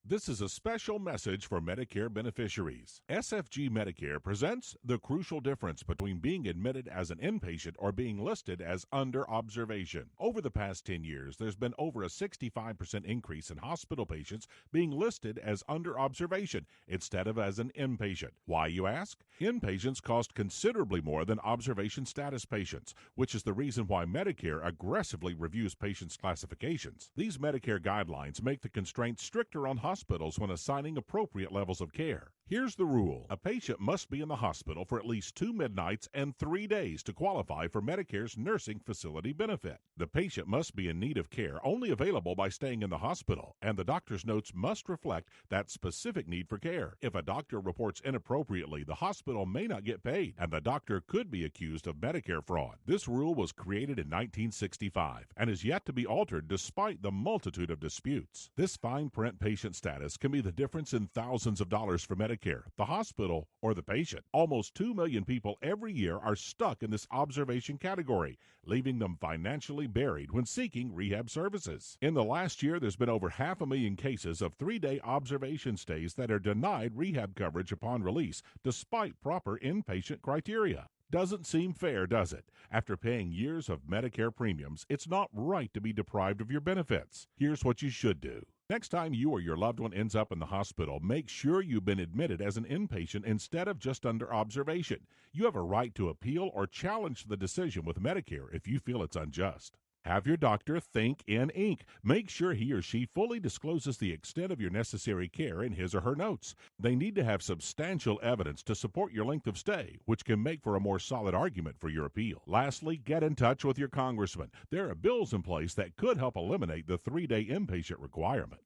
This is a special message for Medicare beneficiaries. SFG Medicare presents the crucial difference between being admitted as an inpatient or being listed as under observation. Over the past 10 years, there's been over a 65% increase in hospital patients being listed as under observation instead of as an inpatient. Why, you ask? Inpatients cost considerably more than observation status patients, which is the reason why Medicare aggressively reviews patients' classifications. These Medicare guidelines make the constraints stricter on hospitals when assigning appropriate levels of care. Here's the rule. A patient must be in the hospital for at least 2 midnights and 3 days to qualify for Medicare's nursing facility benefit. The patient must be in need of care only available by staying in the hospital, and the doctor's notes must reflect that specific need for care. If a doctor reports inappropriately, the hospital may not get paid, and the doctor could be accused of Medicare fraud. This rule was created in 1965 and is yet to be altered despite the multitude of disputes. This fine print patient status can be the difference in thousands of dollars for Medicare, the hospital, or the patient. Almost 2 million people every year are stuck in this observation category, leaving them financially buried when seeking rehab services. In the last year, there's been over 500,000 cases of 3-day observation stays that are denied rehab coverage upon release, despite proper inpatient criteria. Doesn't seem fair, does it? After paying years of Medicare premiums, it's not right to be deprived of your benefits. Here's what you should do. Next time you or your loved one ends up in the hospital, make sure you've been admitted as an inpatient instead of just under observation. You have a right to appeal or challenge the decision with Medicare if you feel it's unjust. Have your doctor think in ink. Make sure he or she fully discloses the extent of your necessary care in his or her notes. They need to have substantial evidence to support your length of stay, which can make for a more solid argument for your appeal. Lastly, get in touch with your congressman. There are bills in place that could help eliminate the 3-day inpatient requirement.